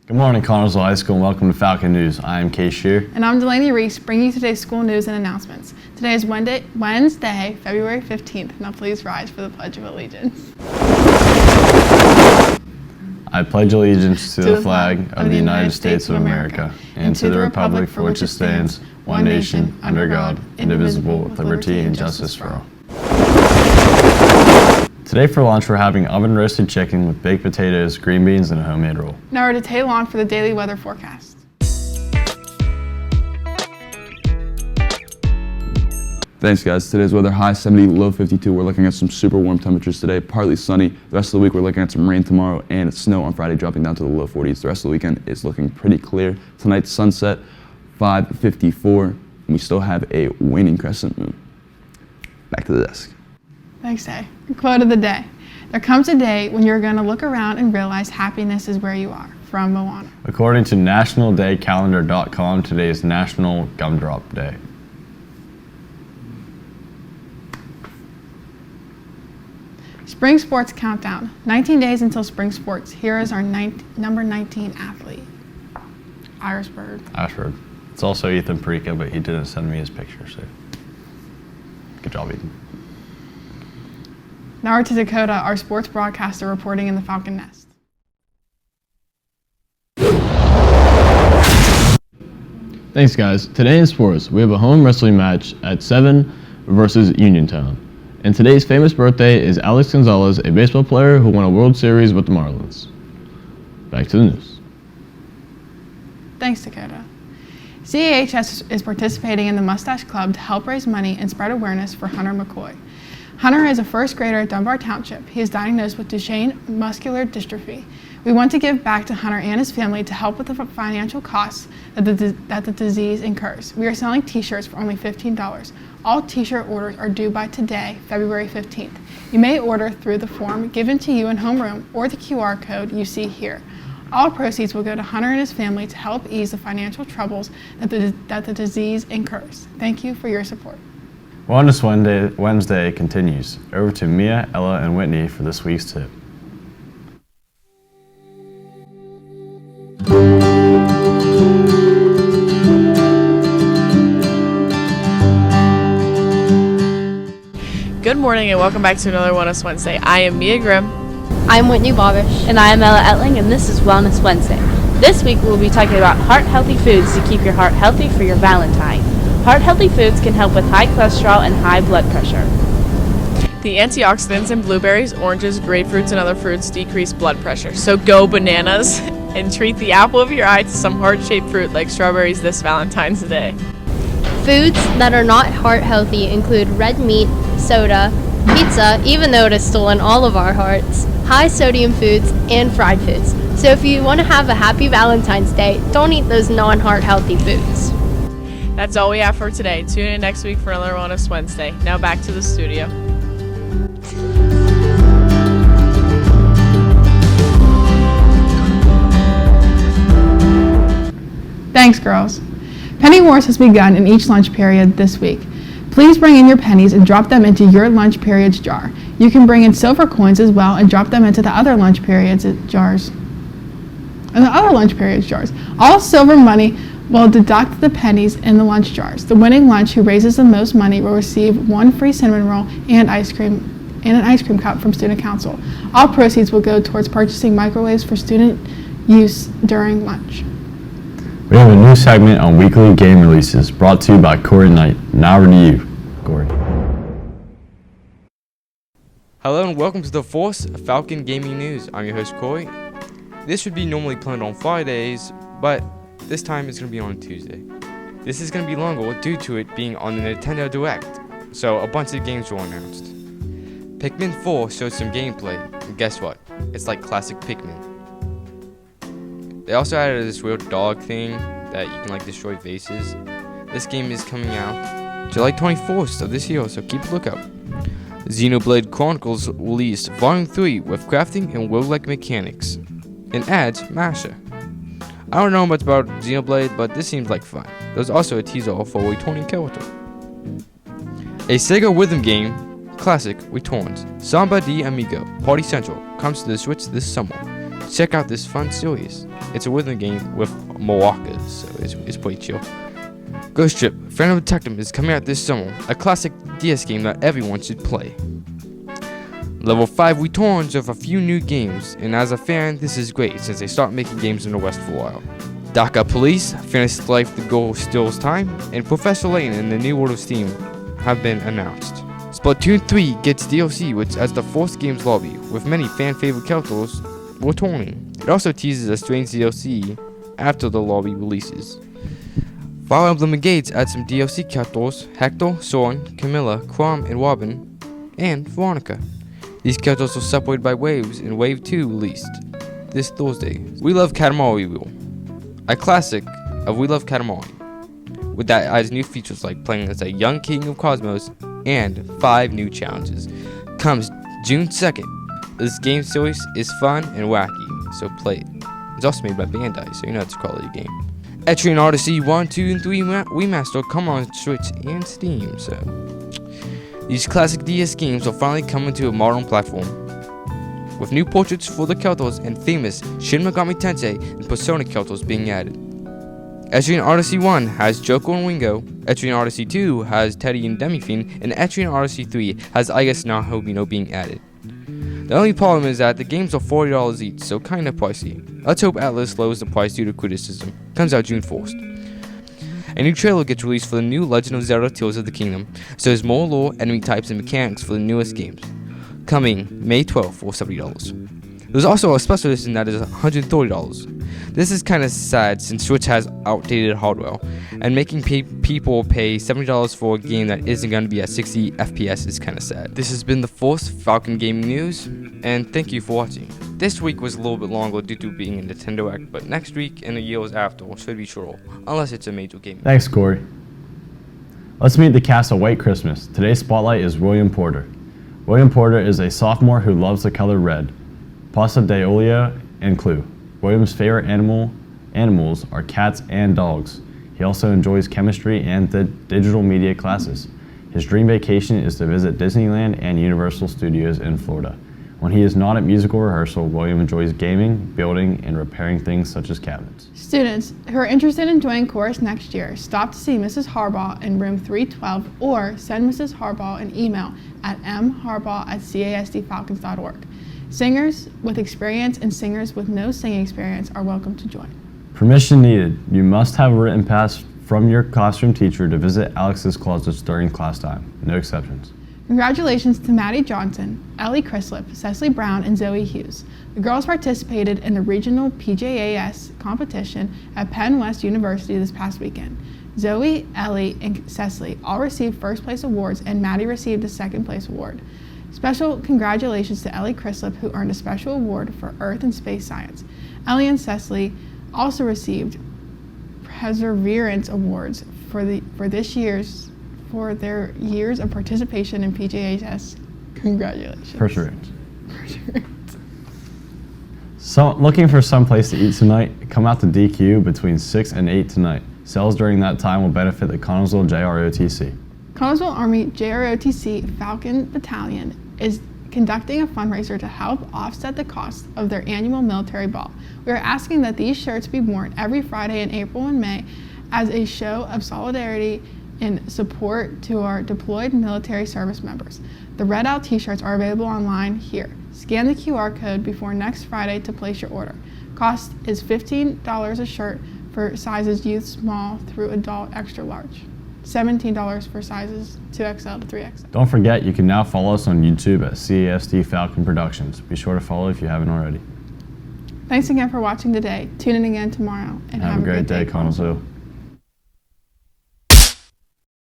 Good morning, Connersville High School, and welcome to Falcon News. I am Kay Shear. And I'm Delaney Reese, bringing you today's school news and announcements. Today is Wednesday, February 15th. Now please rise for the Pledge of Allegiance. I pledge allegiance to the flag of the United States of America and to the republic for which it stands, one nation, under God, indivisible, with liberty and justice for all. Today for lunch, we're having oven-roasted chicken with baked potatoes, green beans, and a homemade roll. Now we're to Taylor on for the daily weather forecast. Thanks guys. Today's weather, high 70, low 52. We're looking at some super warm temperatures today, partly sunny. The rest of the week we're looking at some rain tomorrow and snow on Friday, dropping down to the low 40s. The rest of the weekend is looking pretty clear. Tonight's sunset, 5:54, and we still have a waning crescent moon. Back to the desk. Thanks, Tay. Quote of the day. There comes a day when you're going to look around and realize happiness is where you are. From Moana. According to nationaldaycalendar.com, today is National Gumdrop Day. Spring Sports Countdown. 19 days until spring sports. Here is our number 19 athlete. Iris Bird. Ashford. It's also Ethan Perica, but he didn't send me his picture, so good job, Ethan. Now we're to Dakota, our sports broadcaster reporting in the Falcon Nest. Thanks guys. Today in sports, we have a home wrestling match at 7 versus Uniontown. And today's famous birthday is Alex Gonzalez, a baseball player who won a World Series with the Marlins. Back to the news. Thanks, Dakota. CAHS is participating in the Mustache Club to help raise money and spread awareness for Hunter McCoy. Hunter is a first grader at Dunbar Township. He is diagnosed with Duchenne muscular dystrophy. We want to give back to Hunter and his family to help with the financial costs that the disease incurs. We are selling t-shirts for only $15. All t-shirt orders are due by today, February 15th. You may order through the form given to you in homeroom or the QR code you see here. All proceeds will go to Hunter and his family to help ease the financial troubles that the disease incurs. Thank you for your support. Wellness Wednesday continues. Over to Mia, Ella, and Whitney for this week's tip. Good morning and welcome back to another Wellness Wednesday. I am Mia Grimm. I'm Whitney Bobish. And I am Ella Etling, and this is Wellness Wednesday. This week we'll be talking about heart-healthy foods to keep your heart healthy for your Valentine. Heart-healthy foods can help with high cholesterol and high blood pressure. The antioxidants in blueberries, oranges, grapefruits, and other fruits decrease blood pressure. So go bananas and treat the apple of your eye to some heart-shaped fruit like strawberries this Valentine's Day. Foods that are not heart-healthy include red meat, soda, pizza, even though it has stolen all of our hearts, high-sodium foods, and fried foods. So if you want to have a happy Valentine's Day, don't eat those non-heart-healthy foods. That's all we have for today. Tune in next week for another Wellness Wednesday. Now back to the studio. Thanks, girls. Penny Wars has begun in each lunch period this week. Please bring in your pennies and drop them into your lunch period's jar. You can bring in silver coins as well and drop them into the other lunch period's jars. All silver money will deduct the pennies in the lunch jars. The winning lunch who raises the most money will receive one free cinnamon roll and an ice cream cup from Student Council. All proceeds will go towards purchasing microwaves for student use during lunch. We have a new segment on weekly game releases brought to you by Corey Knight. Now over to you, Corey. Hello and welcome to the Force Falcon Gaming News. I'm your host Corey. This would be normally planned on Fridays, but this time it's going to be on a Tuesday. This is going to be longer due to it being on the Nintendo Direct, so a bunch of games were announced. Pikmin 4 showed some gameplay, and guess what? It's like classic Pikmin. They also added this weird dog thing that you can destroy vases. This game is coming out July 24th of this year, so keep a lookout. Xenoblade Chronicles released Volume 3 with crafting and roguelike mechanics, and adds Masha. I don't know much about Xenoblade, but this seems like fun. There's also a teaser for a returning character. A Sega rhythm game, Classic, returns. Samba de Amigo Party Central comes to the Switch this summer. check out this fun series. It's a rhythm game with maracas, so it's pretty chill. Ghost Trip Phantom Detective is coming out this summer, a classic DS game that everyone should play. Level 5 returns with a few new games, and as a fan, this is great since they start making games in the West for a while. DACA Police, Fantasy Life The Goal Steals Time, and Professor Layton in the New World of Steam have been announced. Splatoon 3 gets DLC, which as the fourth game's lobby, with many fan-favorite characters returning. It also teases a strange DLC after the lobby releases. Fire Emblem Engage adds some DLC characters: Hector, Soren, Camilla, Chrom, and Robin, and Veronica. These characters are separated by waves, and Wave 2 released this Thursday. We Love Katamari Wheel, a classic of We Love Katamari, with that adds new features like playing as a young king of Cosmos and 5 new challenges. Comes June 2nd. This game series is fun and wacky, so play it. It's also made by Bandai, so you know it's a quality game. Etrian Odyssey 1, 2, and 3 Remaster come on Switch and Steam, so these classic DS games are finally coming to a modern platform, with new portraits for the characters and famous Shin Megami Tensei and Persona characters being added. Etrian Odyssey 1 has Joker and Ringo, Etrian Odyssey 2 has Teddy and Demi-Fiend, and Etrian Odyssey 3 has Igas and Hobino being added. The only problem is that the games are $40 each, so kinda pricey. Let's hope Atlas lowers the price due to criticism. Comes out June 1st. A new trailer gets released for the new Legend of Zelda Tears of the Kingdom, so there's more lore, enemy types, and mechanics for the newest games. Coming May 12th for $70. There's also a special edition that is $130. This is kinda sad since Switch has outdated hardware, and making people pay $70 for a game that isn't going to be at 60 FPS is kinda sad. This has been the 4th Falcon Gaming News, and thank you for watching. This week was a little bit longer due to being a Nintendo Direct, but next week and the years after should be shorter, unless it's a major game. Thanks, Corey. Let's meet the cast of White Christmas. Today's spotlight is William Porter. William Porter is a sophomore who loves the color red. Pasta de Olio and Clue. William's favorite animals are cats and dogs. He also enjoys chemistry and digital media classes. His dream vacation is to visit Disneyland and Universal Studios in Florida. When he is not at musical rehearsal, William enjoys gaming, building, and repairing things such as cabinets. Students who are interested in joining chorus next year, stop to see Mrs. Harbaugh in room 312 or send Mrs. Harbaugh an email at mharbaugh@casdfalcons.org. Singers with experience and singers with no singing experience are welcome to join. Permission needed. You must have a written pass from your classroom teacher to visit Alex's closets during class time. No exceptions. Congratulations to Maddie Johnson, Ellie Chrislip, Cecily Brown, and Zoe Hughes. The girls participated in the regional PJAS competition at Penn West University this past weekend. Zoe, Ellie, and Cecily all received first place awards, and Maddie received a second place award. Special congratulations to Ellie Chrislip, who earned a special award for Earth and Space Science. Ellie and Cecily also received Perseverance Awards for their years of participation in PJAS. Congratulations. Perseverance. So, looking for some place to eat tonight? Come out to DQ between 6 and 8 tonight. Sales during that time will benefit the Connellsville JROTC. Connellsville Army JROTC Falcon Battalion is conducting a fundraiser to help offset the cost of their annual military ball. We are asking that these shirts be worn every Friday in April and May as a show of solidarity and support to our deployed military service members. The Red Owl t-shirts are available online here. Scan the QR code before next Friday to place your order. Cost is $15 a shirt for sizes youth small through adult extra large. $17 for sizes 2XL to 3XL. Don't forget, you can now follow us on YouTube at CASD Falcon Productions. Be sure to follow if you haven't already. Thanks again for watching today. Tune in again tomorrow and Have a great day, Connellsville.